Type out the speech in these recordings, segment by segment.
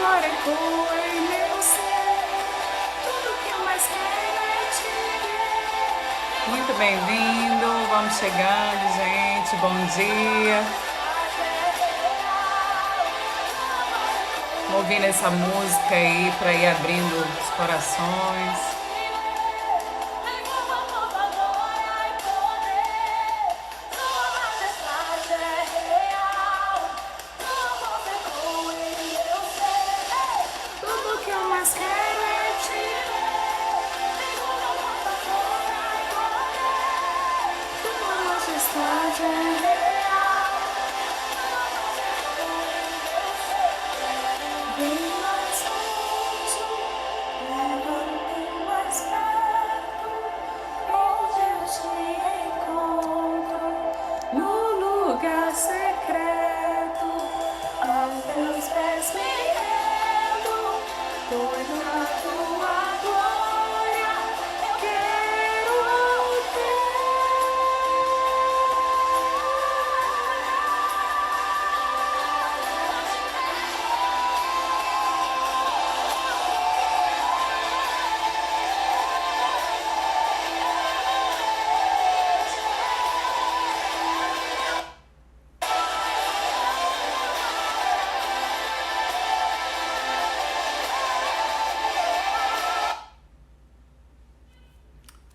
glória ecoa em meu ser. Tudo que eu mais quero é te ver. Muito bem-vindo, vamos chegando, gente. Bom dia. Ouvindo essa música aí para ir abrindo os corações.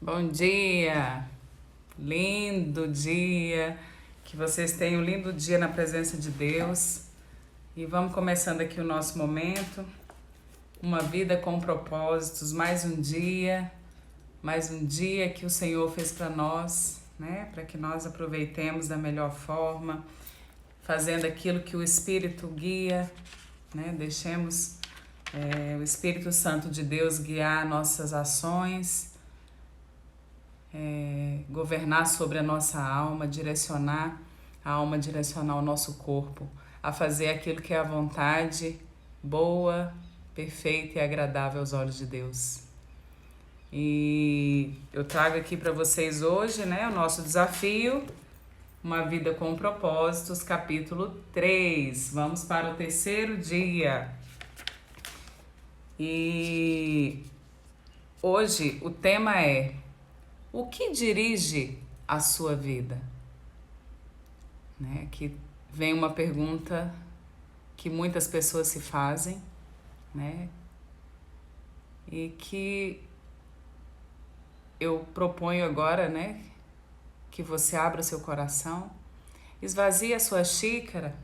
Bom dia, lindo dia, que vocês tenham um lindo dia na presença de Deus. E vamos começando aqui o nosso momento, uma vida com propósitos, mais um dia que o Senhor fez para nós, né? Para que nós aproveitemos da melhor forma, fazendo aquilo que o Espírito guia, né? Deixemos o Espírito Santo de Deus guiar nossas ações, governar sobre a nossa alma, direcionar a alma, direcionar o nosso corpo a fazer aquilo que é a vontade boa, perfeita e agradável aos olhos de Deus. E eu trago aqui para vocês hoje, né, o nosso desafio, Uma Vida com Propósitos, capítulo 3. Vamos para o terceiro dia. E hoje o tema é: o que dirige a sua vida? Né? Aqui vem uma pergunta que muitas pessoas se fazem, né? E que eu proponho agora, né? Que você abra o seu coração, esvazie a sua xícara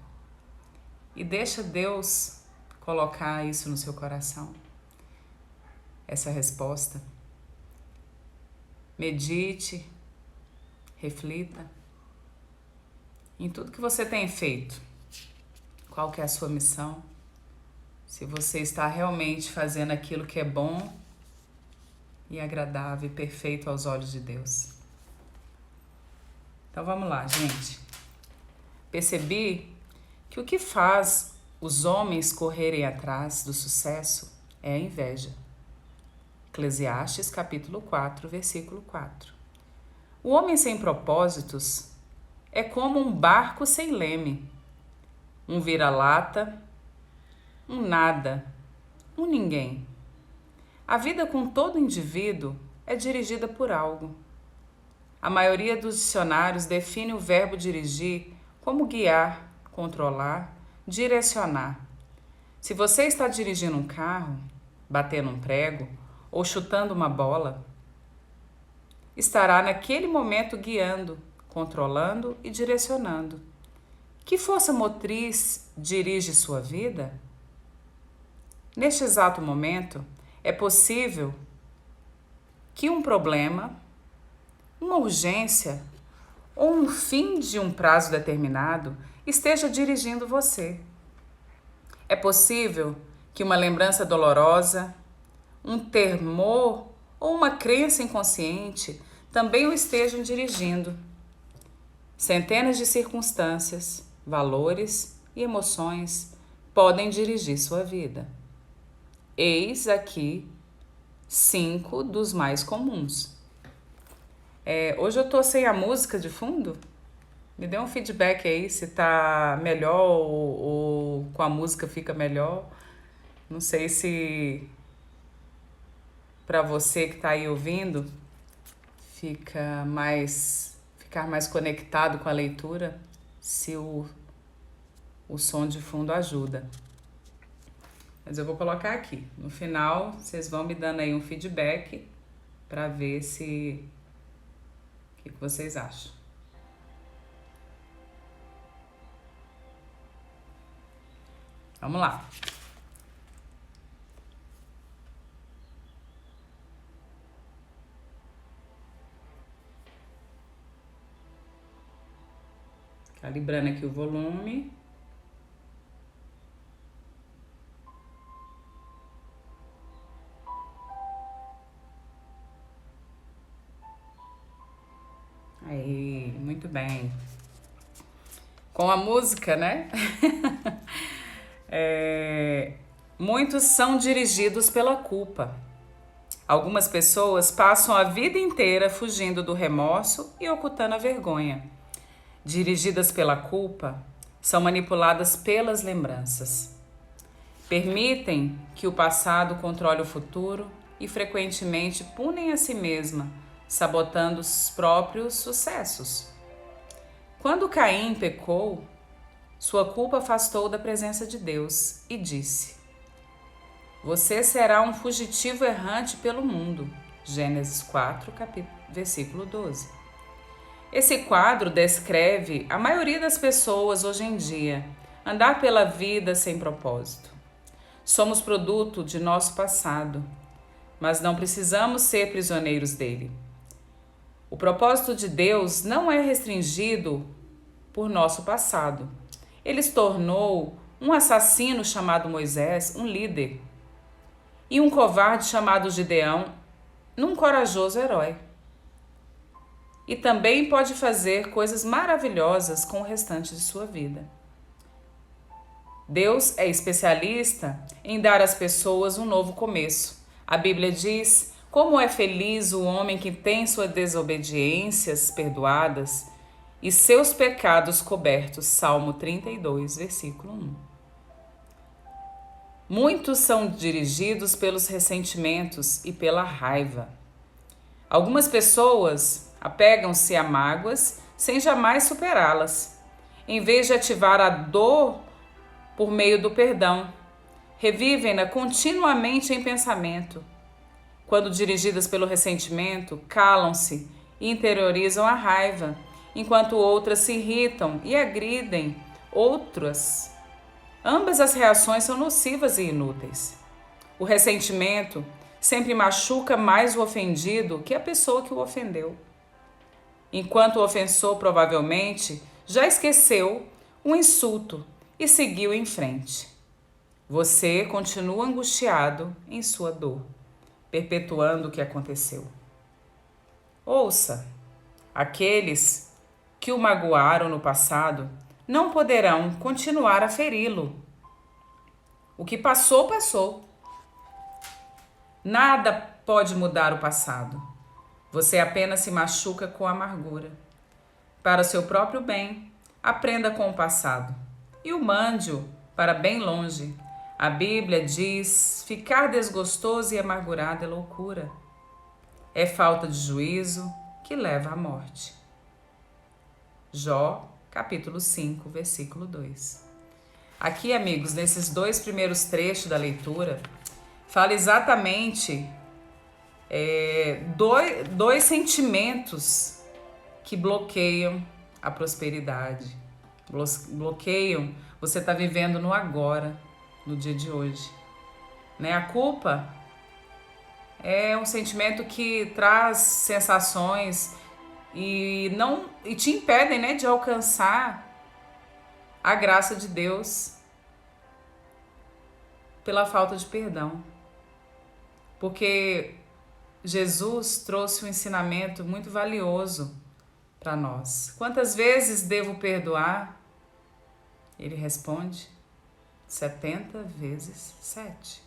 e deixa Deus colocar isso no seu coração, essa resposta. Medite, reflita em tudo que você tem feito. Qual que é a sua missão? Se você está realmente fazendo aquilo que é bom e agradável e perfeito aos olhos de Deus. Então vamos lá, gente. Percebi que o que faz os homens correrem atrás do sucesso é a inveja. Eclesiastes capítulo 4, versículo 4. O homem sem propósitos é como um barco sem leme, um vira-lata, um nada, um ninguém. A vida com todo indivíduo é dirigida por algo. A maioria dos dicionários define o verbo dirigir como guiar, controlar, direcionar. Se você está dirigindo um carro, batendo um prego ou chutando uma bola, estará naquele momento guiando, controlando e direcionando. Que força motriz dirige sua vida? Neste exato momento, é possível que um problema, uma urgência ou um fim de um prazo determinado esteja dirigindo você. É possível que uma lembrança dolorosa, um temor ou uma crença inconsciente também o estejam dirigindo. Centenas de circunstâncias, valores e emoções podem dirigir sua vida. Eis aqui 5 dos mais comuns. Hoje eu tô sem a música de fundo. Me dê um feedback aí se tá melhor ou com a música fica melhor. Não sei se para você que está aí ouvindo ficar mais conectado com a leitura, se o som de fundo ajuda. Mas eu vou colocar aqui. No final, vocês vão me dando aí um feedback para ver o que vocês acham. Vamos lá. Calibrando aqui o volume. Aí, muito bem. Com a música, né? Muitos são dirigidos pela culpa. Algumas pessoas passam a vida inteira fugindo do remorso e ocultando a vergonha. Dirigidas pela culpa, são manipuladas pelas lembranças. Permitem que o passado controle o futuro e frequentemente punem a si mesma, sabotando os próprios sucessos. Quando Caim pecou, sua culpa afastou da presença de Deus e disse: Você será um fugitivo errante pelo mundo. Gênesis 4, versículo 12. Esse quadro descreve a maioria das pessoas hoje em dia, andar pela vida sem propósito. Somos produto de nosso passado, mas não precisamos ser prisioneiros dele. O propósito de Deus não é restringido por nosso passado. Ele tornou um assassino chamado Moisés um líder e um covarde chamado Gideão num corajoso herói. E também pode fazer coisas maravilhosas com o restante de sua vida. Deus é especialista em dar às pessoas um novo começo. A Bíblia diz: como é feliz o homem que tem suas desobediências perdoadas e seus pecados cobertos. Salmo 32, versículo 1. Muitos são dirigidos pelos ressentimentos e pela raiva. Algumas pessoas apegam-se a mágoas sem jamais superá-las. Em vez de ativar a dor por meio do perdão, revivem-na continuamente em pensamento. Quando dirigidas pelo ressentimento, calam-se e interiorizam a raiva, enquanto outras se irritam e agridem outras. Ambas as reações são nocivas e inúteis. O ressentimento sempre machuca mais o ofendido que a pessoa que o ofendeu. Enquanto o ofensor provavelmente já esqueceu o insulto e seguiu em frente. Você continua angustiado em sua dor, perpetuando o que aconteceu. Ouça, aqueles que o magoaram no passado não poderão continuar a feri-lo. O que passou, passou. Nada pode mudar o passado. Você apenas se machuca com amargura. Para o seu próprio bem, aprenda com o passado e o mande-o para bem longe. A Bíblia diz: ficar desgostoso e amargurado é loucura. É falta de juízo que leva à morte. Jó, capítulo 5, versículo 2. Aqui, amigos, nesses dois primeiros trechos da leitura, fala exatamente dois sentimentos que bloqueiam a prosperidade. Bloqueiam você estar vivendo no agora, no dia de hoje. Né? A culpa é um sentimento que traz sensações e te impedem, né, de alcançar a graça de Deus pela falta de perdão. Porque Jesus trouxe um ensinamento muito valioso para nós. Quantas vezes devo perdoar? Ele responde: 70 vezes 7.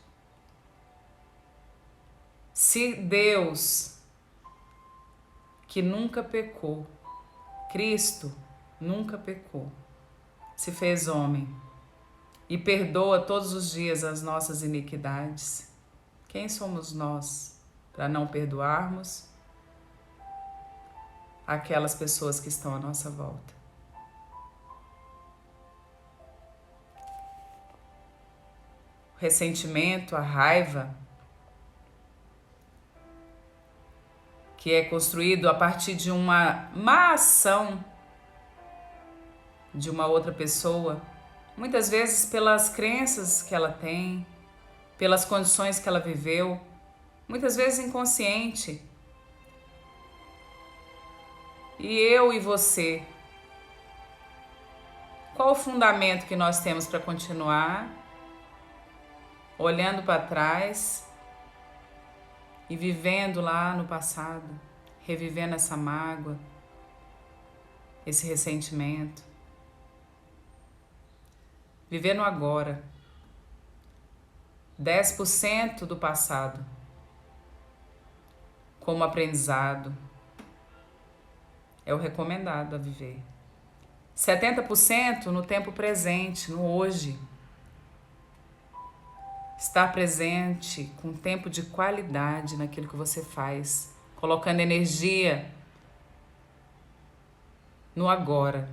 Se Deus, que nunca pecou, Cristo nunca pecou, se fez homem, e perdoa todos os dias as nossas iniquidades. Quem somos nós para não perdoarmos aquelas pessoas que estão à nossa volta? O ressentimento, a raiva, que é construído a partir de uma má ação de uma outra pessoa, muitas vezes pelas crenças que ela tem, pelas condições que ela viveu, muitas vezes inconsciente. E eu e você, qual o fundamento que nós temos para continuar olhando para trás e vivendo lá no passado, revivendo essa mágoa, esse ressentimento? Viver no agora. 10% do passado como aprendizado é o recomendado a viver. 70% no tempo presente, no hoje. Estar presente com tempo de qualidade naquilo que você faz, colocando energia no agora,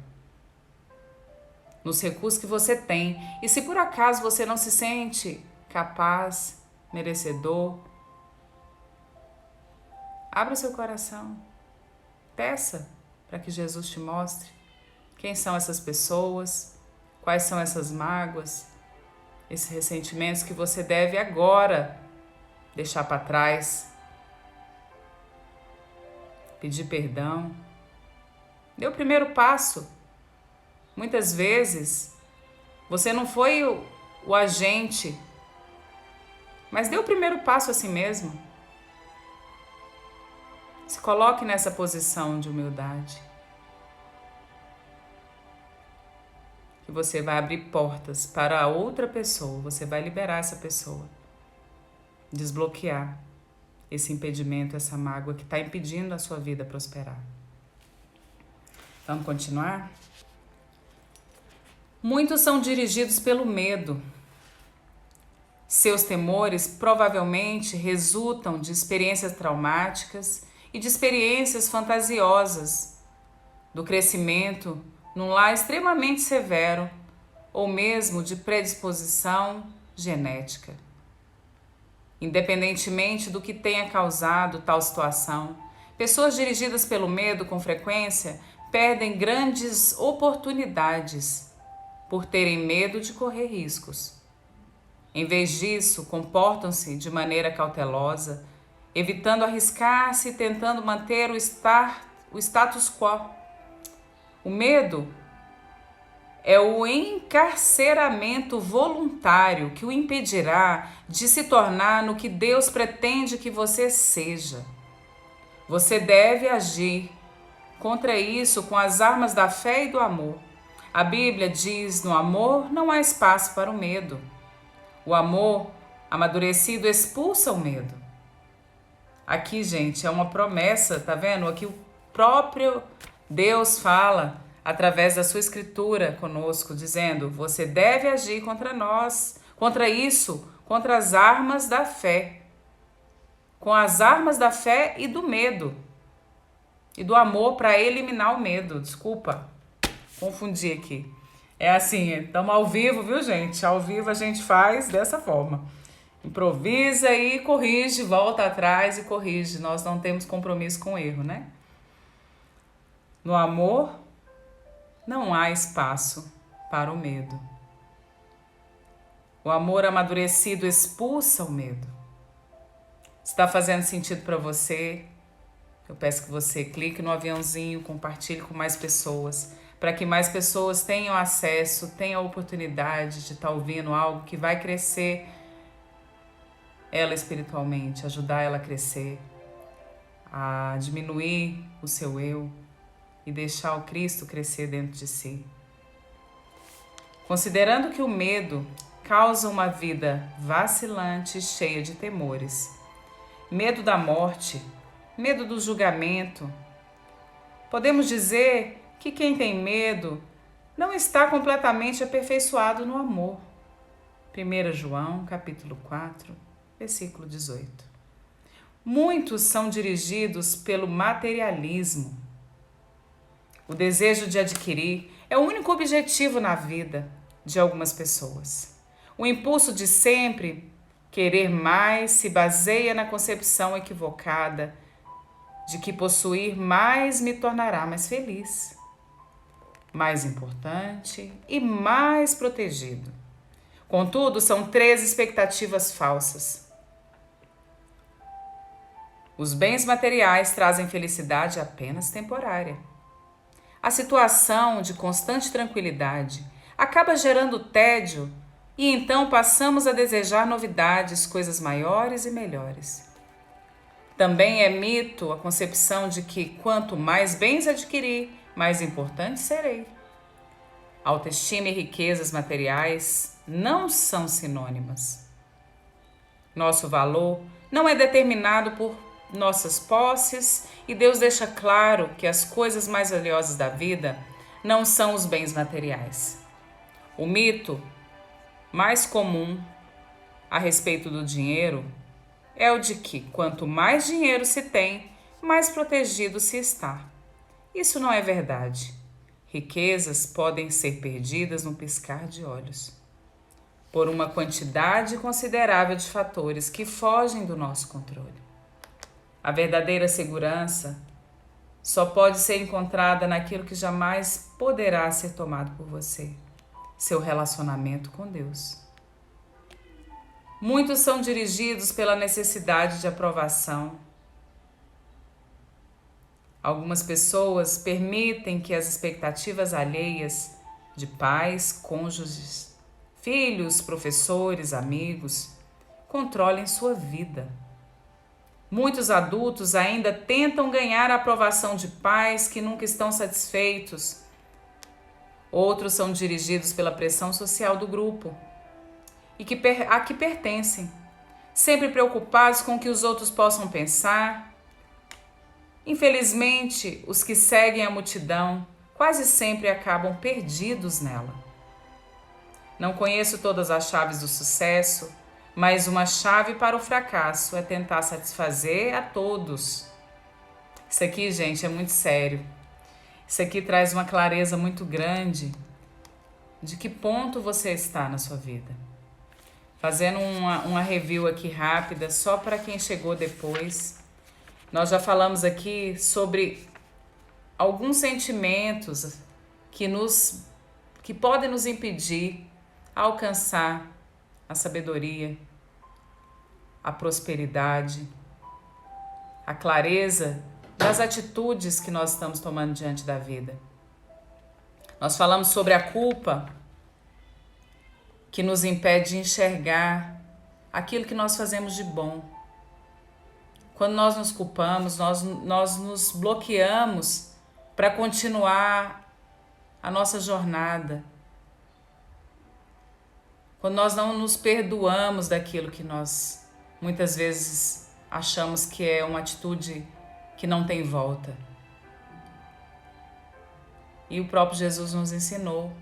nos recursos que você tem. E se por acaso você não se sente capaz, merecedor, abra seu coração, peça para que Jesus te mostre quem são essas pessoas, quais são essas mágoas, esses ressentimentos que você deve agora deixar para trás, pedir perdão. Dê o primeiro passo. Muitas vezes você não foi o agente, mas dê o primeiro passo a si mesmo. Se coloque nessa posição de humildade, que você vai abrir portas para a outra pessoa, você vai liberar essa pessoa, desbloquear esse impedimento, essa mágoa que está impedindo a sua vida prosperar. Vamos continuar? Muitos são dirigidos pelo medo. Seus temores provavelmente resultam de experiências traumáticas e de experiências fantasiosas, do crescimento num lar extremamente severo ou mesmo de predisposição genética. Independentemente do que tenha causado tal situação, pessoas dirigidas pelo medo com frequência perdem grandes oportunidades por terem medo de correr riscos. Em vez disso, comportam-se de maneira cautelosa, evitando arriscar-se e tentando manter o status quo. O medo é o encarceramento voluntário que o impedirá de se tornar no que Deus pretende que você seja. Você deve agir contra isso com as armas da fé e do amor. A Bíblia diz: no amor não há espaço para o medo. O amor amadurecido expulsa o medo. Aqui, gente, é uma promessa, tá vendo? Aqui o próprio Deus fala através da sua escritura conosco, dizendo: você deve agir contra nós, contra isso, contra as armas da fé. Com as armas da fé e do medo. E do amor para eliminar o medo. Desculpa, confundi aqui. É assim, estamos ao vivo, viu, gente? Ao vivo a gente faz dessa forma. Improvisa e corrige, volta atrás e corrige. Nós não temos compromisso com o erro, né? No amor, não há espaço para o medo. O amor amadurecido expulsa o medo. Se está fazendo sentido para você, eu peço que você clique no aviãozinho, compartilhe com mais pessoas, para que mais pessoas tenham acesso, tenham a oportunidade de estar ouvindo algo que vai crescer ela espiritualmente, ajudar ela a crescer, a diminuir o seu eu e deixar o Cristo crescer dentro de si. Considerando que o medo causa uma vida vacilante e cheia de temores, medo da morte, medo do julgamento, podemos dizer que quem tem medo não está completamente aperfeiçoado no amor. 1 João, capítulo 4, versículo 18. Muitos são dirigidos pelo materialismo. O desejo de adquirir é o único objetivo na vida de algumas pessoas. O impulso de sempre querer mais se baseia na concepção equivocada de que possuir mais me tornará mais feliz, mais importante e mais protegido. Contudo, são 3 expectativas falsas. Os bens materiais trazem felicidade apenas temporária. A situação de constante tranquilidade acaba gerando tédio e então passamos a desejar novidades, coisas maiores e melhores. Também é mito a concepção de que quanto mais bens adquirir, mais importante serei. Autoestima e riquezas materiais não são sinônimas. Nosso valor não é determinado por nossas posses e Deus deixa claro que as coisas mais valiosas da vida não são os bens materiais. O mito mais comum a respeito do dinheiro é o de que quanto mais dinheiro se tem, mais protegido se está. Isso não é verdade. Riquezas podem ser perdidas no piscar de olhos, por uma quantidade considerável de fatores que fogem do nosso controle. A verdadeira segurança só pode ser encontrada naquilo que jamais poderá ser tomado por você, seu relacionamento com Deus. Muitos são dirigidos pela necessidade de aprovação. Algumas pessoas permitem que as expectativas alheias de pais, cônjuges, filhos, professores, amigos controlem sua vida. Muitos adultos ainda tentam ganhar a aprovação de pais que nunca estão satisfeitos. Outros são dirigidos pela pressão social do grupo e a que pertencem, sempre preocupados com o que os outros possam pensar. Infelizmente, os que seguem a multidão quase sempre acabam perdidos nela. Não conheço todas as chaves do sucesso, mas uma chave para o fracasso é tentar satisfazer a todos. Isso aqui, gente, é muito sério. Isso aqui traz uma clareza muito grande de que ponto você está na sua vida. Fazendo uma review aqui rápida, só para quem chegou depois. Nós já falamos aqui sobre alguns sentimentos que podem nos impedir a alcançar a sabedoria, a prosperidade, a clareza das atitudes que nós estamos tomando diante da vida. Nós falamos sobre a culpa que nos impede de enxergar aquilo que nós fazemos de bom. Quando nós nos culpamos, nós nos bloqueamos para continuar a nossa jornada. Quando nós não nos perdoamos daquilo que nós muitas vezes achamos que é uma atitude que não tem volta. E o próprio Jesus nos ensinou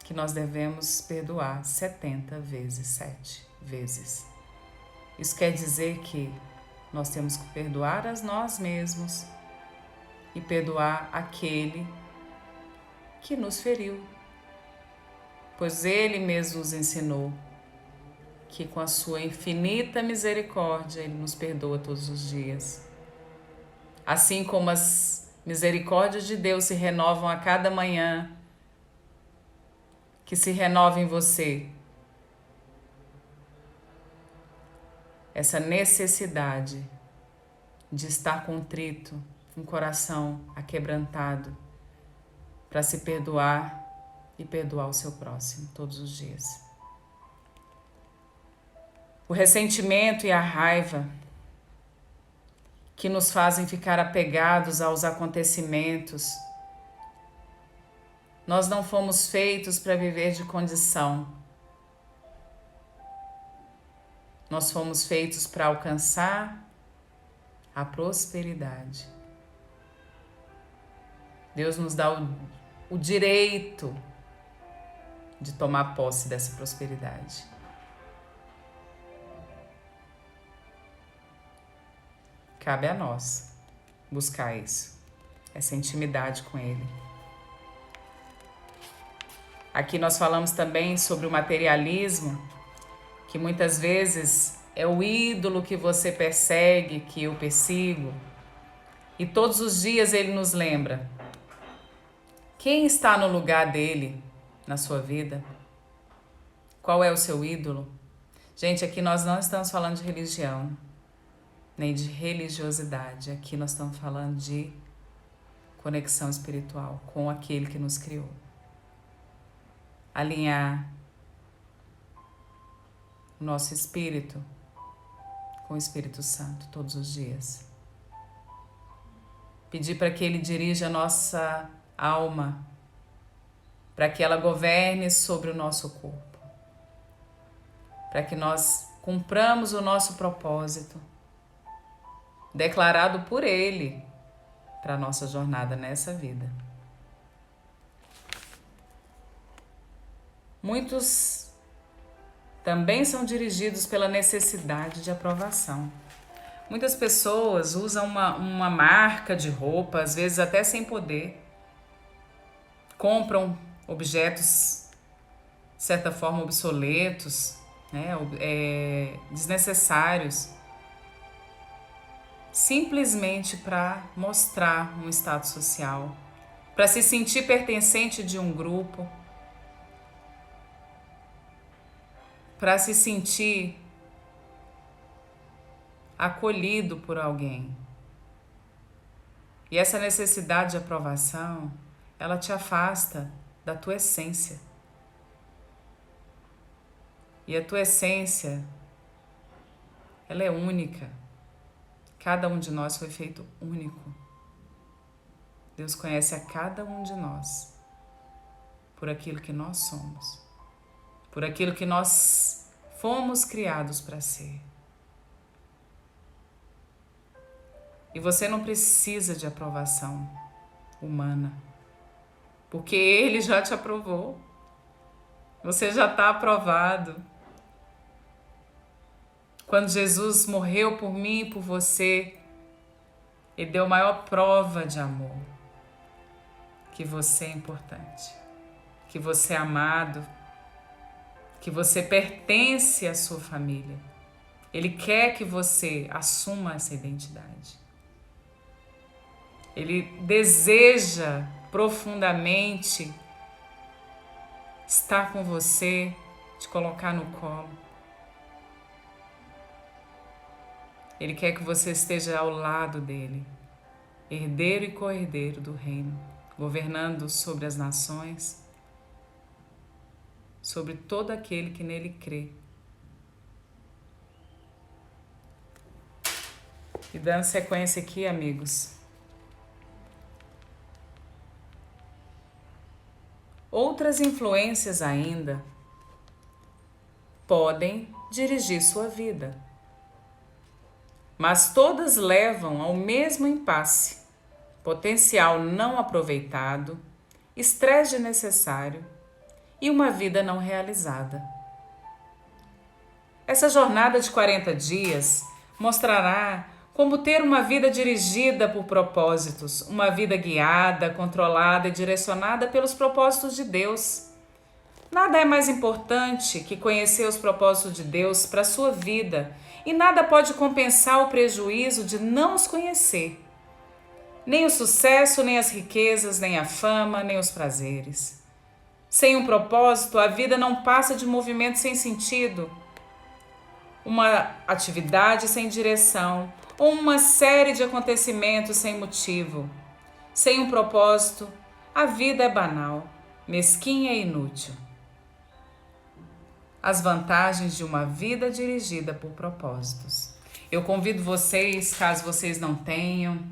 que nós devemos perdoar 70 vezes 7 vezes. Isso quer dizer que nós temos que perdoar a nós mesmos e perdoar aquele que nos feriu. Pois Ele mesmo nos ensinou que com a sua infinita misericórdia Ele nos perdoa todos os dias. Assim como as misericórdias de Deus se renovam a cada manhã, que se renova em você essa necessidade de estar contrito, um coração aquebrantado, para se perdoar e perdoar o seu próximo todos os dias. O ressentimento e a raiva que nos fazem ficar apegados aos acontecimentos. Nós não fomos feitos para viver de condição. Nós fomos feitos para alcançar a prosperidade. Deus nos dá o direito de tomar posse dessa prosperidade. Cabe a nós buscar isso, essa intimidade com Ele. Aqui nós falamos também sobre o materialismo, que muitas vezes é o ídolo que você persegue, que eu persigo. E todos os dias ele nos lembra: quem está no lugar dele na sua vida? Qual é o seu ídolo? Gente, aqui nós não estamos falando de religião, nem de religiosidade. Aqui nós estamos falando de conexão espiritual com aquele que nos criou. Alinhar o nosso espírito com o Espírito Santo todos os dias. Pedir para que Ele dirija a nossa alma, para que ela governe sobre o nosso corpo, para que nós cumpramos o nosso propósito, declarado por Ele, para a nossa jornada nessa vida. Muitos também são dirigidos pela necessidade de aprovação. Muitas pessoas usam uma marca de roupa, às vezes até sem poder. Compram objetos, de certa forma, obsoletos, né? Desnecessários, simplesmente para mostrar um status social, para se sentir pertencente de um grupo, para se sentir acolhido por alguém. E essa necessidade de aprovação, ela te afasta da tua essência. E a tua essência, ela é única. Cada um de nós foi feito único. Deus conhece a cada um de nós por aquilo que nós somos, por aquilo que nós fomos criados para ser. E você não precisa de aprovação humana, porque Ele já te aprovou. Você já está aprovado. Quando Jesus morreu por mim e por você, Ele deu a maior prova de amor, que você é importante, que você é amado, que você pertence à sua família. Ele quer que você assuma essa identidade. Ele deseja profundamente estar com você, te colocar no colo. Ele quer que você esteja ao lado dele, herdeiro e co-herdeiro do reino, governando sobre as nações, sobre todo aquele que nele crê. E dando sequência aqui, amigos, outras influências ainda podem dirigir sua vida, mas todas levam ao mesmo impasse: potencial não aproveitado, estresse desnecessário e uma vida não realizada. Essa jornada de 40 dias mostrará como ter uma vida dirigida por propósitos, uma vida guiada, controlada e direcionada pelos propósitos de Deus. Nada é mais importante que conhecer os propósitos de Deus para a sua vida, e nada pode compensar o prejuízo de não os conhecer. Nem o sucesso, nem as riquezas, nem a fama, nem os prazeres. Sem um propósito, a vida não passa de movimento sem sentido, uma atividade sem direção, ou uma série de acontecimentos sem motivo. Sem um propósito, a vida é banal, mesquinha e inútil. As vantagens de uma vida dirigida por propósitos. Eu convido vocês, caso vocês não tenham,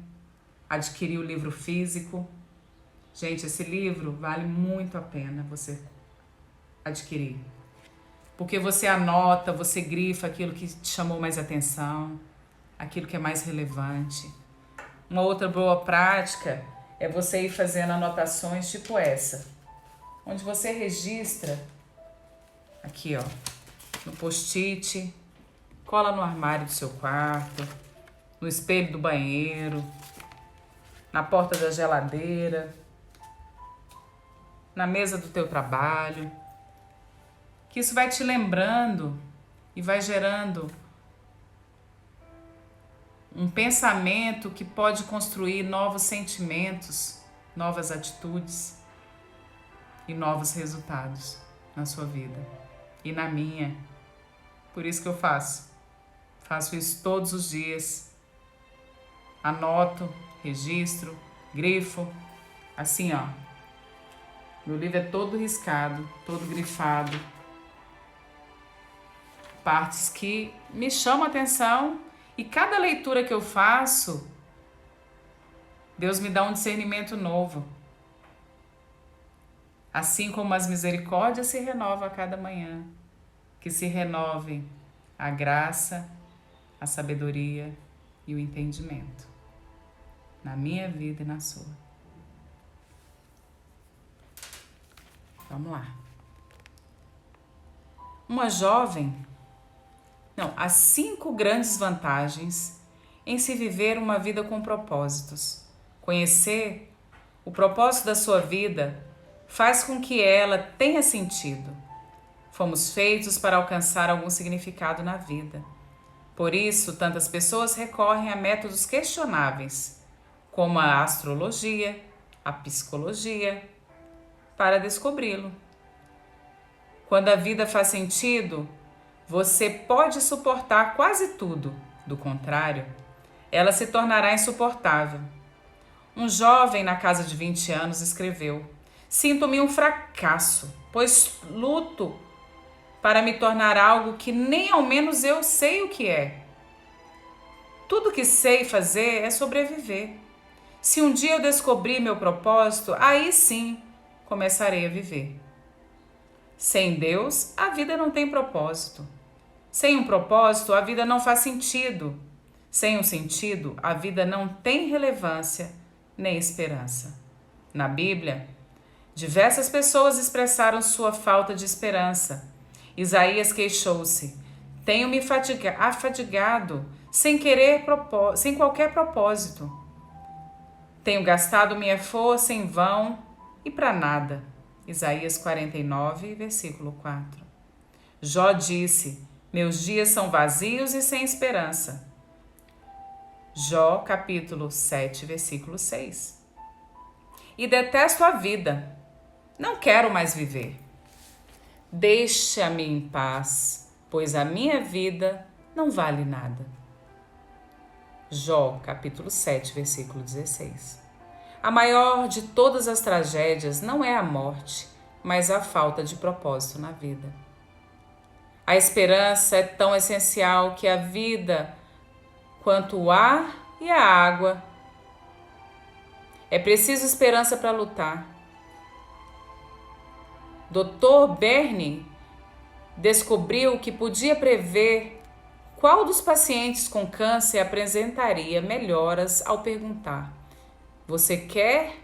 adquirir o livro físico. Gente, esse livro vale muito a pena você adquirir. Porque você anota, você grifa aquilo que te chamou mais atenção, aquilo que é mais relevante. Uma outra boa prática é você ir fazendo anotações tipo essa, onde você registra aqui, ó, no post-it, cola no armário do seu quarto, no espelho do banheiro, na porta da geladeira, na mesa do teu trabalho. Que isso vai te lembrando e vai gerando um pensamento que pode construir novos sentimentos, novas atitudes e novos resultados na sua vida e na minha. Por isso que eu faço isso todos os dias. Anoto, registro, grifo, assim, ó. Meu livro é todo riscado, todo grifado. Partes que me chamam a atenção, e cada leitura que eu faço, Deus me dá um discernimento novo. Assim como as misericórdias se renovam a cada manhã, que se renove a graça, a sabedoria e o entendimento na minha vida e na sua. Vamos lá. Há 5 grandes vantagens em se viver uma vida com propósitos. Conhecer o propósito da sua vida faz com que ela tenha sentido. Fomos feitos para alcançar algum significado na vida. Por isso, tantas pessoas recorrem a métodos questionáveis, como a astrologia, a psicologia, para descobri-lo. Quando a vida faz sentido, você pode suportar quase tudo. Do contrário, ela se tornará insuportável. Um jovem na casa de 20 anos escreveu: "Sinto-me um fracasso, pois luto para me tornar algo que nem ao menos eu sei o que é. Tudo que sei fazer é sobreviver. Se um dia eu descobrir meu propósito, aí sim começarei a viver. Sem Deus, a vida não tem propósito. Sem um propósito, a vida não faz sentido. Sem um sentido, a vida não tem relevância nem esperança." Na Bíblia, diversas pessoas expressaram sua falta de esperança. Isaías queixou-se: "Tenho-me afadigado, sem qualquer propósito. Tenho gastado minha força em vão e para nada." Isaías 49, versículo 4. Jó disse: "Meus dias são vazios e sem esperança." Jó, capítulo 7, versículo 6. "E detesto a vida, não quero mais viver. Deixa-me em paz, pois a minha vida não vale nada." Jó, capítulo 7, versículo 16. A maior de todas as tragédias não é a morte, mas a falta de propósito na vida. A esperança é tão essencial que a vida quanto o ar e a água. É preciso esperança para lutar. Dr. Bernie descobriu que podia prever qual dos pacientes com câncer apresentaria melhoras ao perguntar: "Você quer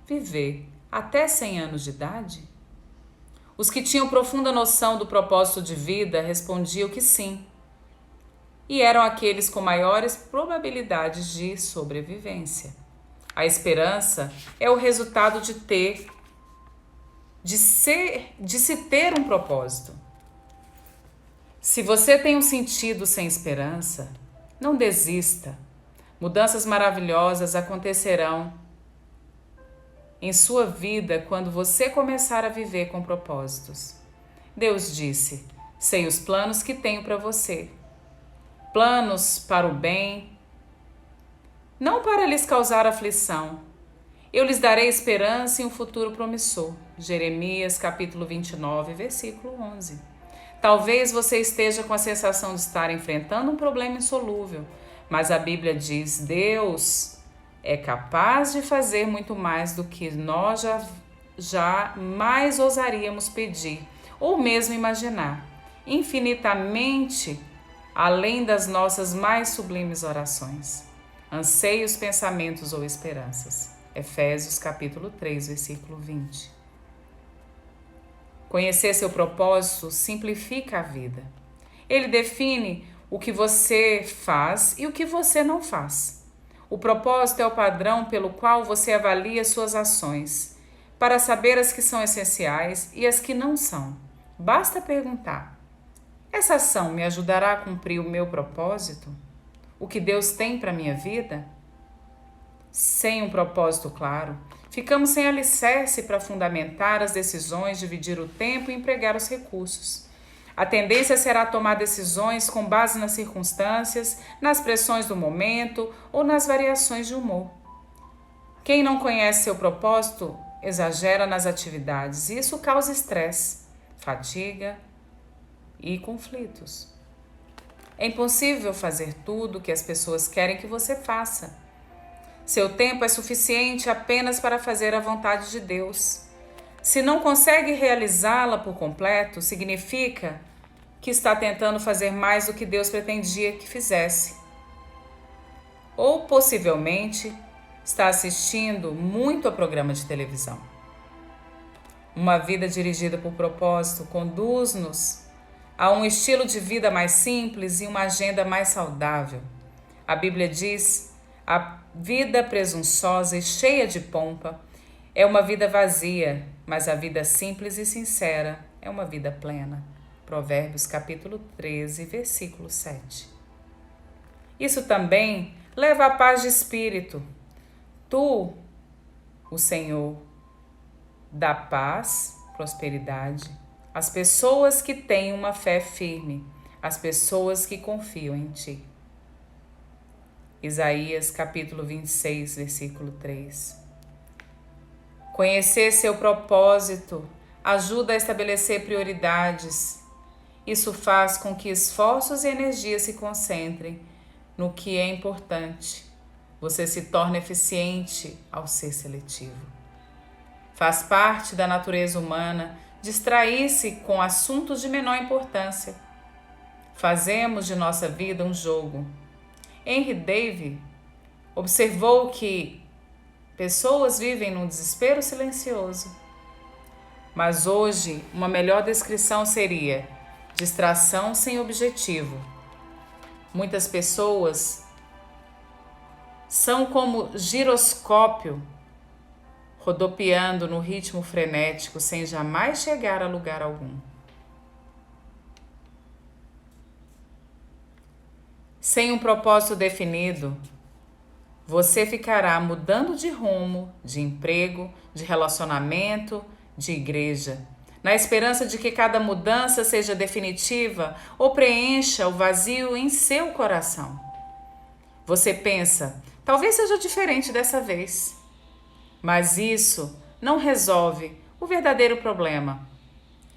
viver até 100 anos de idade?" Os que tinham profunda noção do propósito de vida respondiam que sim, e eram aqueles com maiores probabilidades de sobrevivência. A esperança é o resultado de se ter um propósito. Se você tem um sentido sem esperança, não desista. Mudanças maravilhosas acontecerão em sua vida quando você começar a viver com propósitos. Deus disse: "Sei os planos que tenho para você, planos para o bem, não para lhes causar aflição. Eu lhes darei esperança e um futuro promissor." Jeremias, capítulo 29, versículo 11. Talvez você esteja com a sensação de estar enfrentando um problema insolúvel, mas a Bíblia diz: Deus é capaz de fazer muito mais do que nós jamais ousaríamos pedir ou mesmo imaginar, infinitamente além das nossas mais sublimes orações, anseios, pensamentos ou esperanças. Efésios capítulo 3, versículo 20. Conhecer seu propósito simplifica a vida. Ele define o que você faz e o que você não faz. O propósito é o padrão pelo qual você avalia suas ações, para saber as que são essenciais e as que não são. Basta perguntar: essa ação me ajudará a cumprir o meu propósito? O que Deus tem para a minha vida? Sem um propósito claro, ficamos sem alicerce para fundamentar as decisões, dividir o tempo e empregar os recursos. A tendência será tomar decisões com base nas circunstâncias, nas pressões do momento ou nas variações de humor. Quem não conhece seu propósito exagera nas atividades e isso causa estresse, fadiga e conflitos. É impossível fazer tudo o que as pessoas querem que você faça. Seu tempo é suficiente apenas para fazer a vontade de Deus. Se não consegue realizá-la por completo, significa que está tentando fazer mais do que Deus pretendia que fizesse. Ou, possivelmente, está assistindo muito a programa de televisão. Uma vida dirigida por propósito conduz-nos a um estilo de vida mais simples e uma agenda mais saudável. A Bíblia diz: a vida presunçosa e cheia de pompa é uma vida vazia, mas a vida simples e sincera é uma vida plena. Provérbios capítulo 13, versículo 7. Isso também leva à paz de espírito. Tu, o Senhor, dá paz, prosperidade às pessoas que têm uma fé firme, às pessoas que confiam em Ti. Isaías capítulo 26, versículo 3. Conhecer seu propósito ajuda a estabelecer prioridades. Isso faz com que esforços e energias se concentrem no que é importante. Você se torna eficiente ao ser seletivo. Faz parte da natureza humana distrair-se com assuntos de menor importância. Fazemos de nossa vida um jogo. Henry David observou que pessoas vivem num desespero silencioso. Mas hoje, uma melhor descrição seria distração sem objetivo. Muitas pessoas são como giroscópio, rodopiando no ritmo frenético sem jamais chegar a lugar algum. Sem um propósito definido, você ficará mudando de rumo, de emprego, de relacionamento, de igreja, na esperança de que cada mudança seja definitiva ou preencha o vazio em seu coração. Você pensa, talvez seja diferente dessa vez. Mas isso não resolve o verdadeiro problema,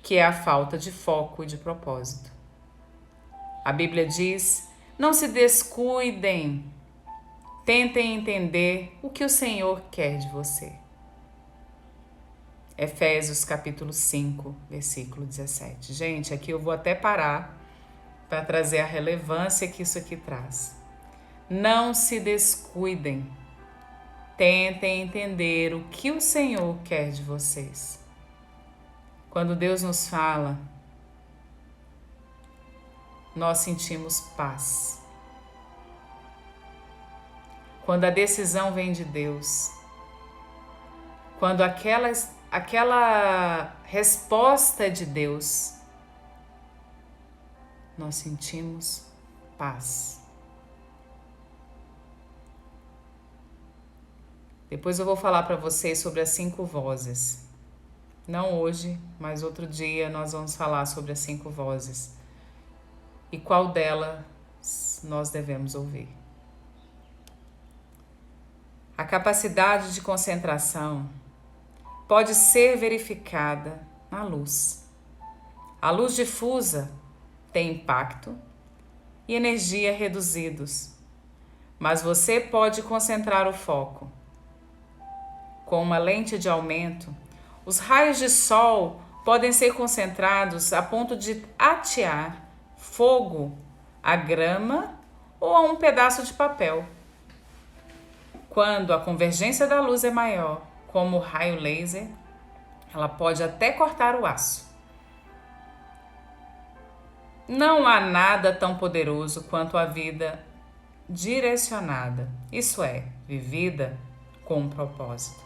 que é a falta de foco e de propósito. A Bíblia diz: não se descuidem, tentem entender o que o Senhor quer de você. Efésios capítulo 5, versículo 17. Gente, aqui eu vou até parar para trazer a relevância que isso aqui traz. Não se descuidem. Tentem entender o que o Senhor quer de vocês. Quando Deus nos fala, nós sentimos paz. Quando a decisão vem de Deus, quando aquela resposta é de Deus, nós sentimos paz. Depois eu vou falar para vocês sobre as 5 vozes. Não hoje, mas outro dia nós vamos falar sobre as 5 vozes. E qual delas nós devemos ouvir. A capacidade de concentração pode ser verificada na luz. A luz difusa tem impacto e energia reduzidos, mas você pode concentrar o foco. Com uma lente de aumento, os raios de sol podem ser concentrados a ponto de atear fogo a grama ou a um pedaço de papel. Quando a convergência da luz é maior, como o raio laser, ela pode até cortar o aço. Não há nada tão poderoso quanto a vida direcionada, isso é, vivida com um propósito.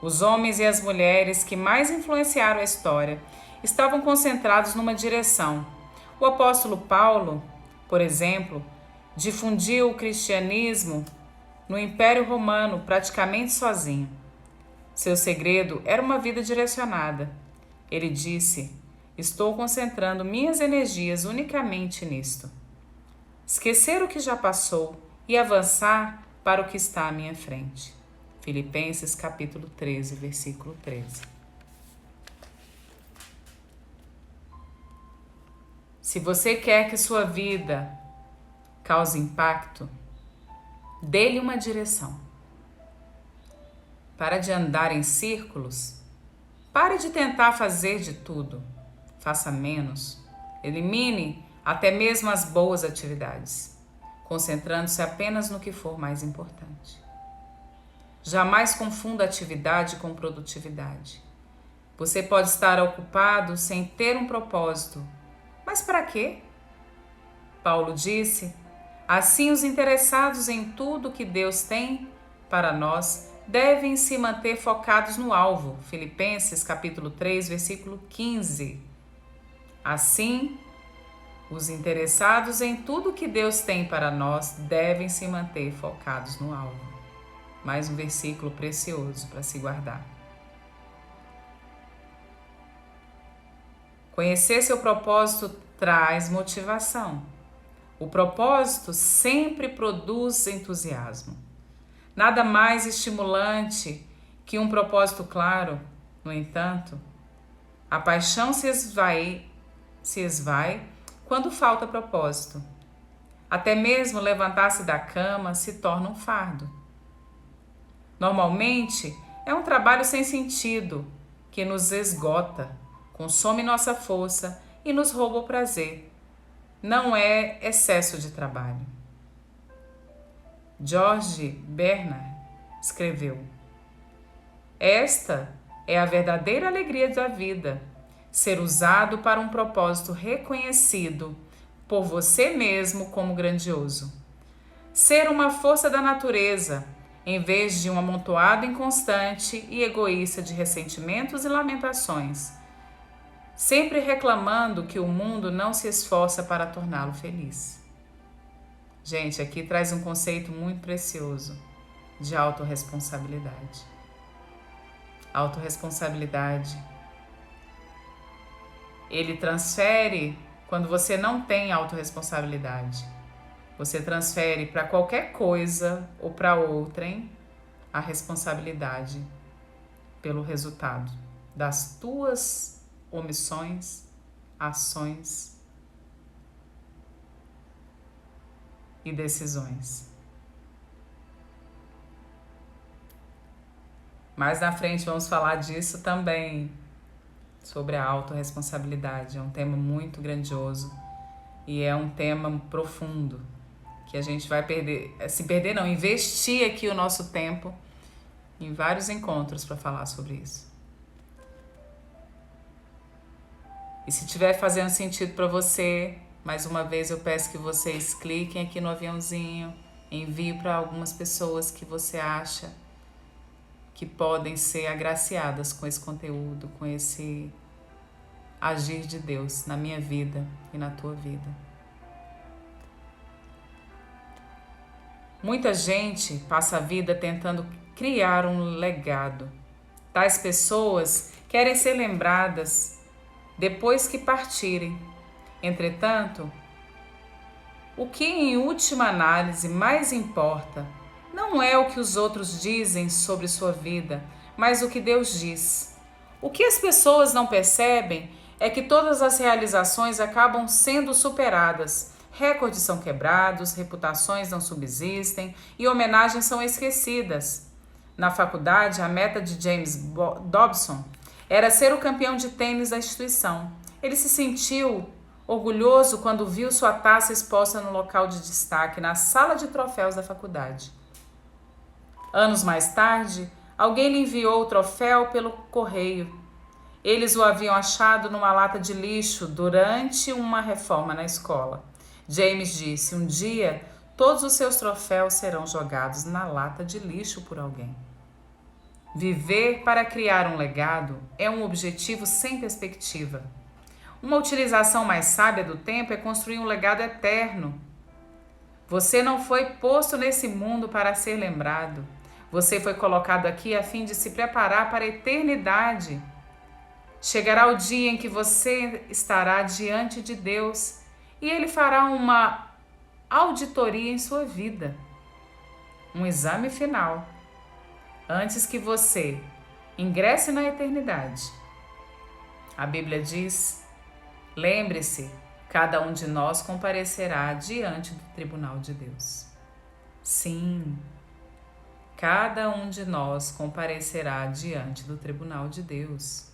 Os homens e as mulheres que mais influenciaram a história estavam concentrados numa direção. O apóstolo Paulo, por exemplo, difundiu o cristianismo no Império Romano praticamente sozinho. Seu segredo era uma vida direcionada. Ele disse: "Estou concentrando minhas energias unicamente nisto. Esquecer o que já passou e avançar para o que está à minha frente." Filipenses capítulo 13, versículo 13. Se você quer que sua vida cause impacto, dê-lhe uma direção. Para de andar em círculos. Pare de tentar fazer de tudo. Faça menos. Elimine até mesmo as boas atividades, concentrando-se apenas no que for mais importante. Jamais confunda atividade com produtividade. Você pode estar ocupado sem ter um propósito. Mas para quê? Paulo disse: "Assim os interessados em tudo que Deus tem para nós devem se manter focados no alvo." Filipenses capítulo 3, versículo 15. Assim, os interessados em tudo que Deus tem para nós devem se manter focados no alvo. Mais um versículo precioso para se guardar. Conhecer seu propósito traz motivação. O propósito sempre produz entusiasmo. Nada mais estimulante que um propósito claro. No entanto, a paixão se esvai quando falta propósito. Até mesmo levantar-se da cama se torna um fardo. Normalmente, é um trabalho sem sentido que nos esgota, consome nossa força e nos rouba o prazer. Não é excesso de trabalho. George Bernard escreveu: "Esta é a verdadeira alegria da vida, ser usado para um propósito reconhecido por você mesmo como grandioso. Ser uma força da natureza, em vez de um amontoado inconstante e egoísta de ressentimentos e lamentações, sempre reclamando que o mundo não se esforça para torná-lo feliz." Gente, aqui traz um conceito muito precioso de autorresponsabilidade. Autorresponsabilidade. Ele transfere quando você não tem autorresponsabilidade. Você transfere para qualquer coisa ou para outrem a responsabilidade pelo resultado das tuas omissões, ações e decisões. Mais na frente vamos falar disso também, sobre a autorresponsabilidade. É um tema muito grandioso e é um tema profundo que a gente vai investir aqui o nosso tempo em vários encontros para falar sobre isso. E se estiver fazendo sentido para você, mais uma vez eu peço que vocês cliquem aqui no aviãozinho, envie para algumas pessoas que você acha que podem ser agraciadas com esse conteúdo, com esse agir de Deus na minha vida e na tua vida. Muita gente passa a vida tentando criar um legado. Tais pessoas querem ser lembradas depois que partirem. Entretanto, o que em última análise mais importa não é o que os outros dizem sobre sua vida, mas o que Deus diz. O que as pessoas não percebem é que todas as realizações acabam sendo superadas. Recordes são quebrados, reputações não subsistem e homenagens são esquecidas. Na faculdade, a meta de James Dobson era ser o campeão de tênis da instituição. Ele se sentiu orgulhoso quando viu sua taça exposta no local de destaque, na sala de troféus da faculdade. Anos mais tarde, alguém lhe enviou o troféu pelo correio. Eles o haviam achado numa lata de lixo durante uma reforma na escola. James disse: um dia todos os seus troféus serão jogados na lata de lixo por alguém. Viver para criar um legado é um objetivo sem perspectiva. Uma utilização mais sábia do tempo é construir um legado eterno. Você não foi posto nesse mundo para ser lembrado. Você foi colocado aqui a fim de se preparar para a eternidade. Chegará o dia em que você estará diante de Deus e Ele fará uma auditoria em sua vida, um exame final, antes que você ingresse na eternidade. A Bíblia diz: lembre-se, cada um de nós comparecerá diante do tribunal de Deus. Sim, cada um de nós comparecerá diante do tribunal de Deus.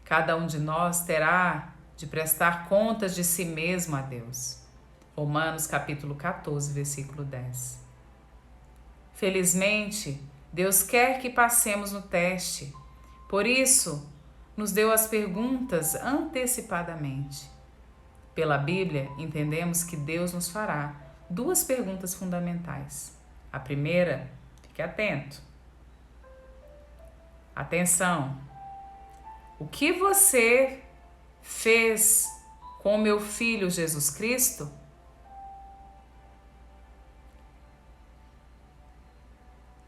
Cada um de nós terá de prestar contas de si mesmo a Deus. Romanos capítulo 14, versículo 10. Felizmente, Deus quer que passemos no teste. Por isso, nos deu as perguntas antecipadamente. Pela Bíblia, entendemos que Deus nos fará duas perguntas fundamentais. A primeira, fique atento. Atenção! O que você fez com o meu filho Jesus Cristo?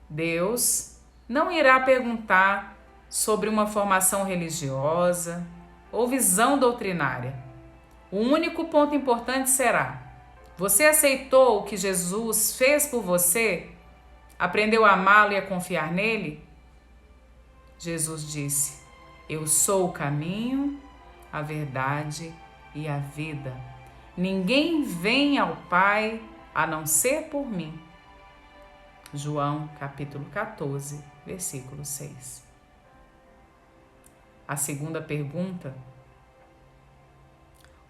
Deus não irá perguntar sobre uma formação religiosa ou visão doutrinária. O único ponto importante será: você aceitou o que Jesus fez por você? Aprendeu a amá-lo e a confiar nele? Jesus disse: eu sou o caminho, a verdade e a vida. Ninguém vem ao Pai a não ser por mim. João capítulo 14, versículo 6. A segunda pergunta: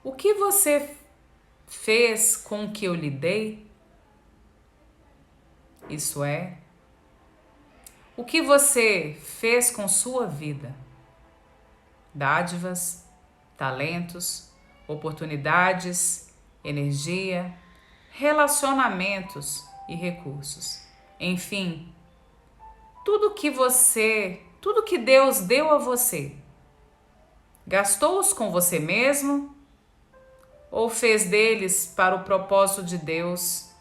o que você fez com o que eu lhe dei? Isso é, o que você fez com sua vida? Dádivas, talentos, oportunidades, energia, relacionamentos e recursos. Enfim, tudo que Deus deu a você, gastou-os com você mesmo ou fez deles para o propósito de Deus,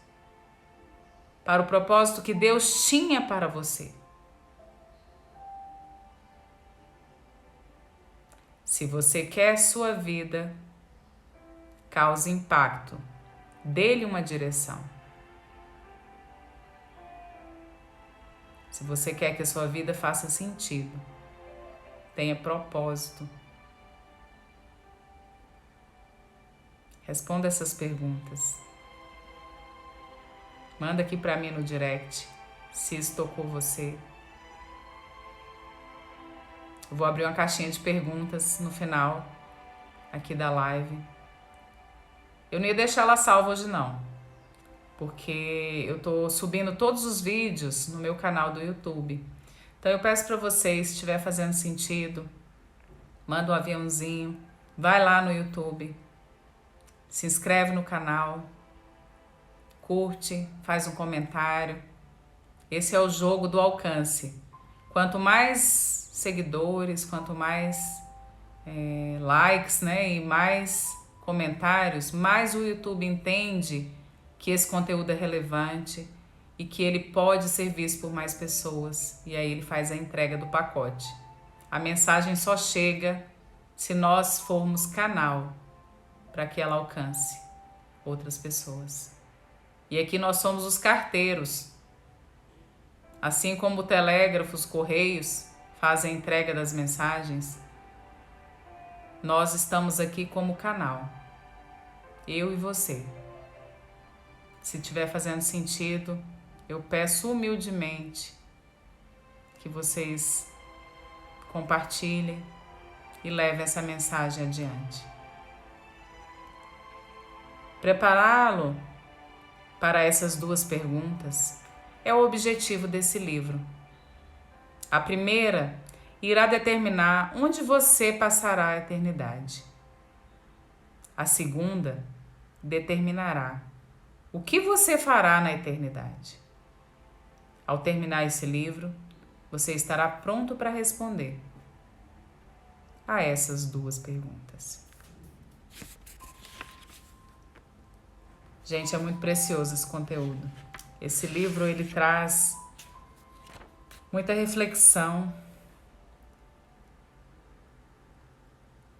para o propósito que Deus tinha para você? Se você quer sua vida cause impacto, dê-lhe uma direção. Se você quer que a sua vida faça sentido, tenha propósito, responda essas perguntas. Manda aqui para mim no direct, se isso tocou você. Eu vou abrir uma caixinha de perguntas no final aqui da live. Eu não ia deixar ela salva hoje não, porque eu tô subindo todos os vídeos no meu canal do YouTube. Então eu peço para vocês, se estiver fazendo sentido, manda um aviãozinho, vai lá no YouTube, se inscreve no canal, curte, faz um comentário. Esse é o jogo do alcance. Quanto mais seguidores, quanto mais likes, né, e mais comentários, mais o YouTube entende que esse conteúdo é relevante e que ele pode ser visto por mais pessoas, e aí ele faz a entrega do pacote. A mensagem só chega se nós formos canal para que ela alcance outras pessoas. E aqui nós somos os carteiros. Assim como o telégrafo, os correios fazem a entrega das mensagens, nós estamos aqui como canal, eu e você. Se estiver fazendo sentido, eu peço humildemente que vocês compartilhem e levem essa mensagem adiante. Prepará-lo para essas duas perguntas é o objetivo desse livro. A primeira irá determinar onde você passará a eternidade. A segunda determinará o que você fará na eternidade. Ao terminar esse livro, você estará pronto para responder a essas duas perguntas. Gente, é muito precioso esse conteúdo. Esse livro, ele traz muita reflexão.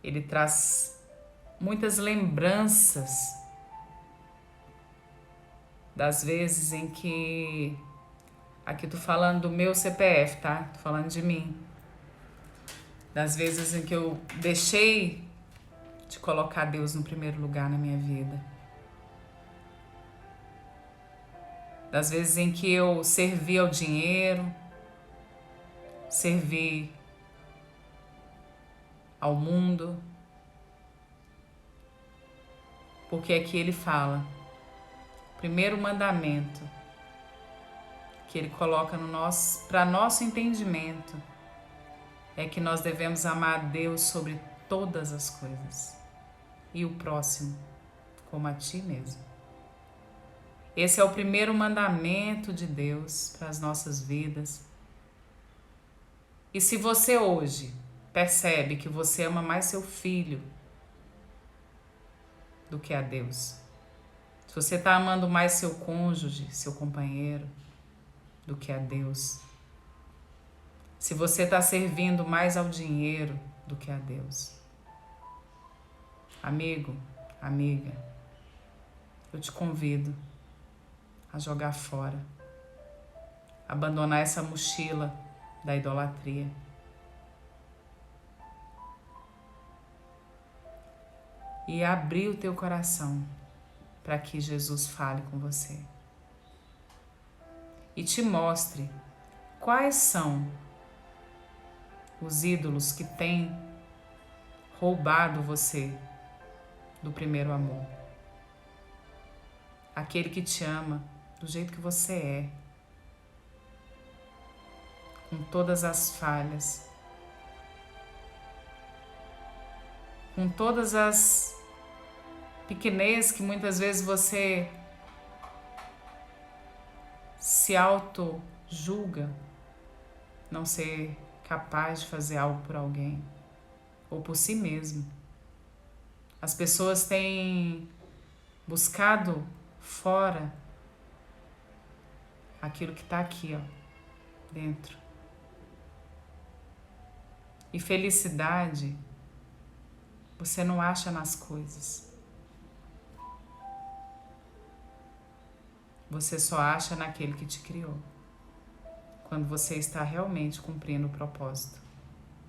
Ele traz muitas lembranças das vezes em que... Aqui tô falando do meu CPF, tá? Tô falando de mim. Das vezes em que eu deixei de colocar Deus no primeiro lugar na minha vida. Das vezes em que eu servi ao dinheiro, servi ao mundo. Porque aqui ele fala, o primeiro mandamento que ele coloca para nosso entendimento é que nós devemos amar a Deus sobre todas as coisas e o próximo como a ti mesmo. Esse é o primeiro mandamento de Deus para as nossas vidas. E se você hoje percebe que você ama mais seu filho do que a Deus, se você está amando mais seu cônjuge, seu companheiro, do que a Deus, se você está servindo mais ao dinheiro do que a Deus, amigo, amiga, eu te convido a jogar fora, abandonar essa mochila da idolatria. E abrir o teu coração para que Jesus fale com você. E te mostre quais são os ídolos que têm roubado você do primeiro amor. Aquele que te ama do jeito que você é, com todas as falhas, com todas as pequenez que muitas vezes você se auto-julga, não ser capaz de fazer algo por alguém ou por si mesmo. As pessoas têm buscado fora aquilo que está aqui, ó, dentro. E felicidade você não acha nas coisas. Você só acha naquele que te criou, quando você está realmente cumprindo o propósito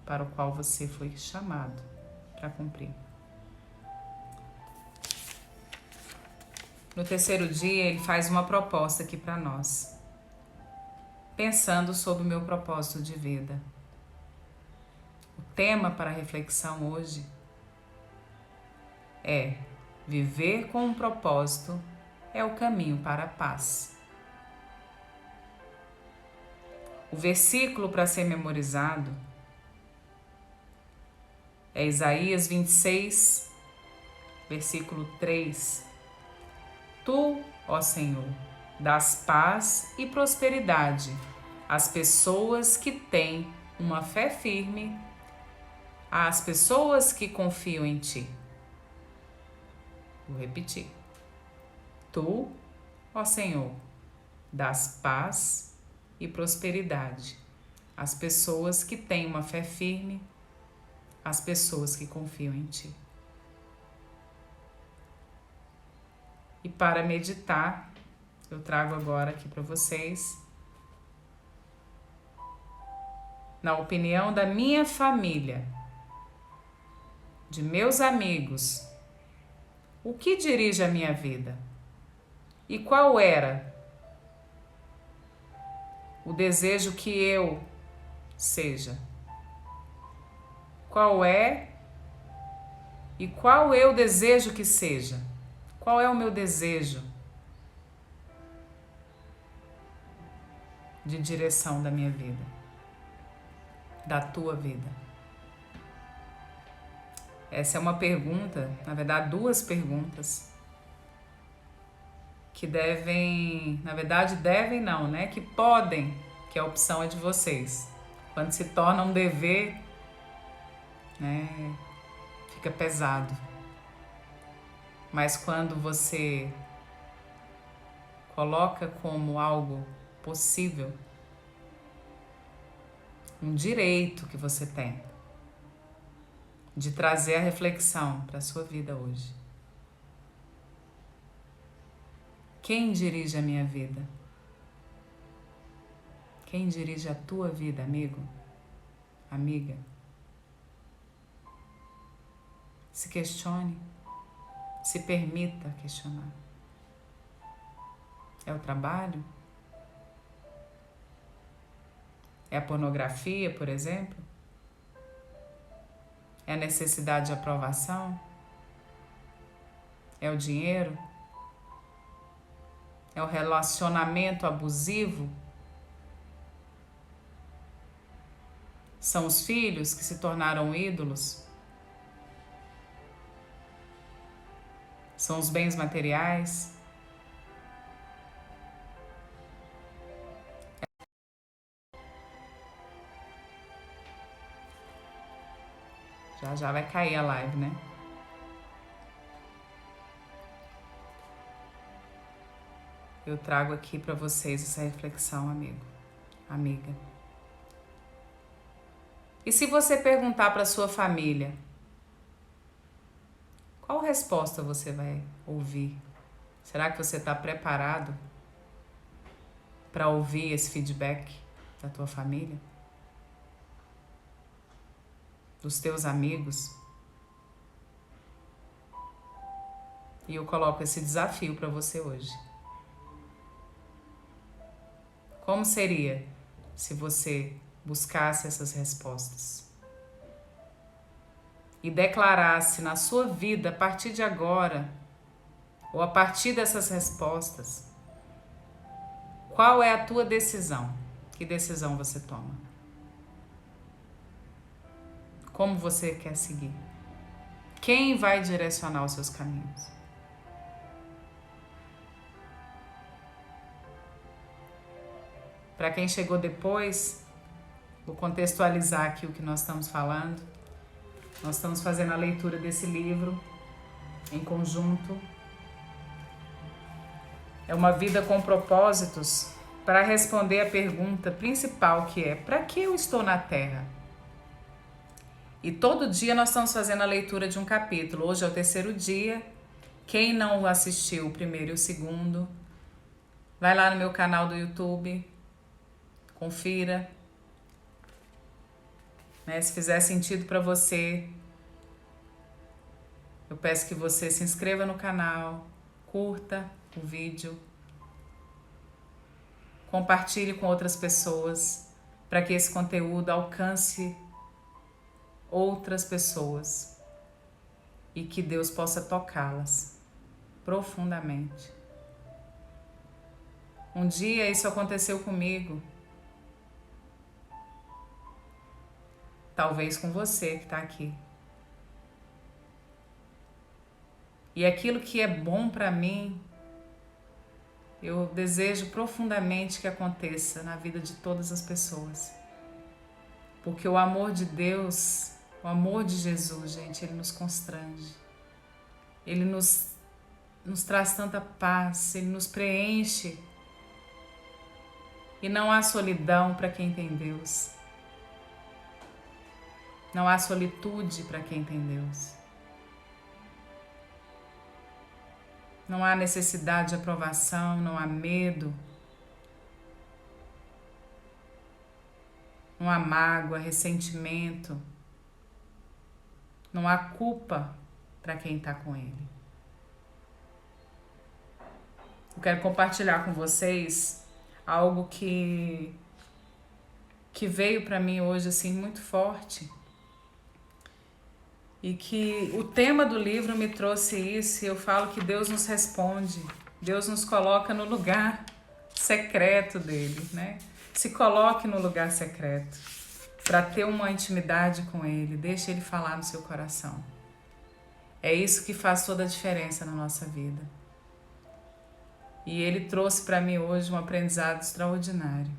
para o qual você foi chamado para cumprir. No terceiro dia, ele faz uma proposta aqui para nós, pensando sobre o meu propósito de vida. O tema para a reflexão hoje é: viver com um propósito é o caminho para a paz. O versículo para ser memorizado é Isaías 26, versículo 3. Tu, ó Senhor, dás paz e prosperidade às pessoas que têm uma fé firme, às pessoas que confiam em ti. Vou repetir. Tu, ó Senhor, dás paz e prosperidade às pessoas que têm uma fé firme, às pessoas que confiam em ti. E para meditar, eu trago agora aqui para vocês, na opinião da minha família, de meus amigos, o que dirige a minha vida? E qual era o desejo que eu seja? Qual é e qual eu desejo que seja? Qual é o meu desejo de direção da minha vida? da tua vida? Essa é uma pergunta, na verdade, duas perguntas que devem, na verdade, devem não, né? Que podem, que a opção é de vocês. Quando se torna um dever, né? Fica pesado. Mas quando você coloca como algo possível, um direito que você tem de trazer a reflexão para a sua vida hoje. Quem dirige a minha vida? Quem dirige a tua vida, amigo? Amiga? Se questione, se permita questionar. É o trabalho? É a pornografia, por exemplo? É a necessidade de aprovação? É o dinheiro? É o relacionamento abusivo? São os filhos que se tornaram ídolos? São os bens materiais? Já vai cair a live, né? Eu trago aqui para vocês essa reflexão, amigo, amiga. E se você perguntar para sua família, qual resposta você vai ouvir? Será que você está preparado para ouvir esse feedback da tua família? Dos teus amigos? E eu coloco esse desafio para você hoje. Como seria se você buscasse essas respostas e declarasse na sua vida, a partir de agora, ou a partir dessas respostas, qual é a tua decisão? Que decisão você toma? Como você quer seguir? Quem vai direcionar os seus caminhos? Para quem chegou depois, vou contextualizar aqui o que nós estamos falando. Nós estamos fazendo a leitura desse livro em conjunto. É uma vida com propósitos para responder a pergunta principal, que é: para que eu estou na Terra? E todo dia nós estamos fazendo a leitura de um capítulo. Hoje é o terceiro dia. Quem não assistiu o primeiro e o segundo, vai lá no meu canal do YouTube, confira. Né? Se fizer sentido para você, eu peço que você se inscreva no canal, curta o vídeo, compartilhe com outras pessoas para que esse conteúdo alcance outras pessoas e que Deus possa tocá-las profundamente. Um dia isso aconteceu comigo, talvez com você que está aqui. E aquilo que é bom para mim, eu desejo profundamente que aconteça na vida de todas as pessoas. Porque o amor de Deus, o amor de Jesus, gente, ele nos constrange. Ele nos traz tanta paz, ele nos preenche. E não há solidão para quem tem Deus. Não há solitude para quem tem Deus. Não há necessidade de aprovação, não há medo, não há mágoa, ressentimento, não há culpa para quem está com Ele. Eu quero compartilhar com vocês algo que veio para mim hoje assim muito forte. E que o tema do livro me trouxe isso, e eu falo que Deus nos responde, Deus nos coloca no lugar secreto dele, né? Se coloque no lugar secreto. para ter uma intimidade com Ele. Deixe Ele falar no seu coração. É isso que faz toda a diferença na nossa vida. E Ele trouxe para mim hoje um aprendizado extraordinário.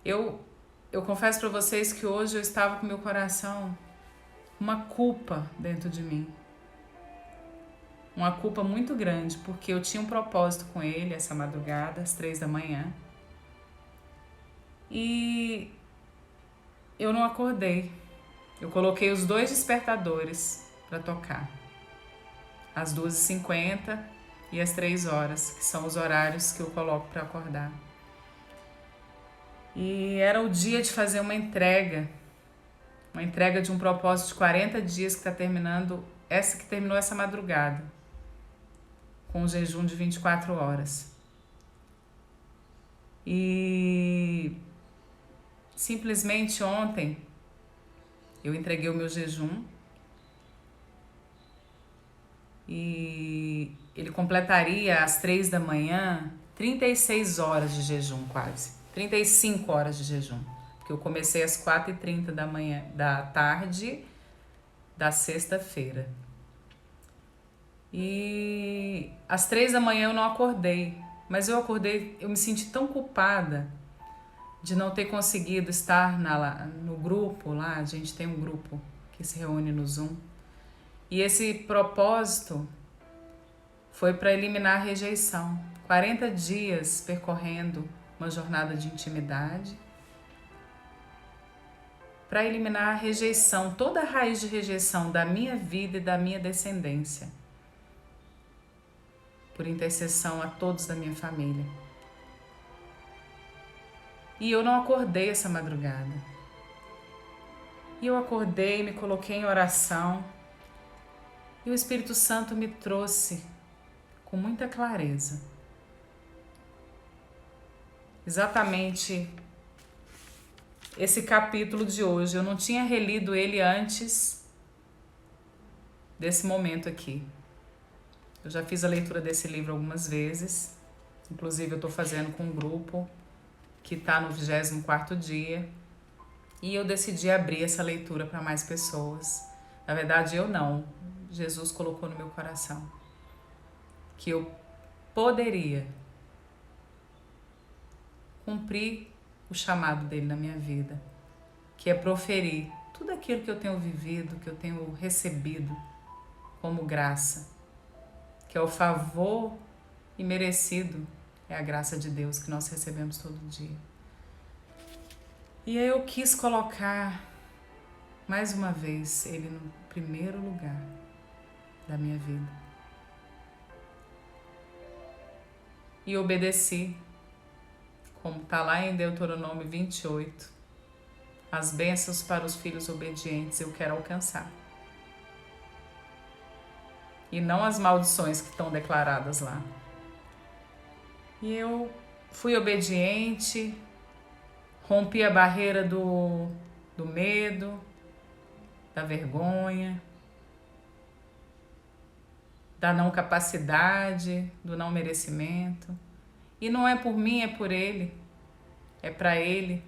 Eu confesso para vocês que hoje eu estava com meu coração uma culpa dentro de mim. Uma culpa muito grande, porque eu tinha um propósito com Ele essa madrugada, às 3 da manhã. E eu não acordei. Eu coloquei os 2 despertadores para tocar. Às 2h50 e às 3 horas, que são os horários que eu coloco para acordar. E era o dia de fazer uma entrega de um propósito de 40 dias que está terminando, que terminou essa madrugada, com um jejum de 24 horas. E simplesmente ontem eu entreguei o meu jejum e ele completaria às 3 da manhã 36 horas de jejum quase, 35 horas de jejum, porque eu comecei às 4h30 da tarde da sexta-feira. E às 3 da manhã eu não acordei, mas eu me senti tão culpada de não ter conseguido estar no grupo lá. A gente tem um grupo que se reúne no Zoom. E esse propósito foi para eliminar a rejeição. 40 dias percorrendo uma jornada de intimidade para eliminar a rejeição, toda a raiz de rejeição da minha vida e da minha descendência, por intercessão a todos da minha família. E eu não acordei essa madrugada. E eu acordei, me coloquei em oração, e o Espírito Santo me trouxe com muita clareza exatamente esse capítulo de hoje. Eu não tinha relido ele antes desse momento aqui. Eu já fiz a leitura desse livro algumas vezes, inclusive eu estou fazendo com um grupo que está no 24º dia, e eu decidi abrir essa leitura para mais pessoas. Na verdade, eu não. Jesus colocou no meu coração que eu poderia cumprir o chamado dele na minha vida, que é proferir tudo aquilo que eu tenho vivido, que eu tenho recebido como graça, que é o favor imerecido, é a graça de Deus que nós recebemos todo dia. E aí eu quis colocar mais uma vez ele no primeiro lugar da minha vida. E obedeci, como está lá em Deuteronômio 28, as bênçãos para os filhos obedientes eu quero alcançar. E não as maldições que estão declaradas lá. E eu fui obediente, rompi a barreira do medo, da vergonha, da não capacidade, do não merecimento. E não é por mim, é por Ele, é para Ele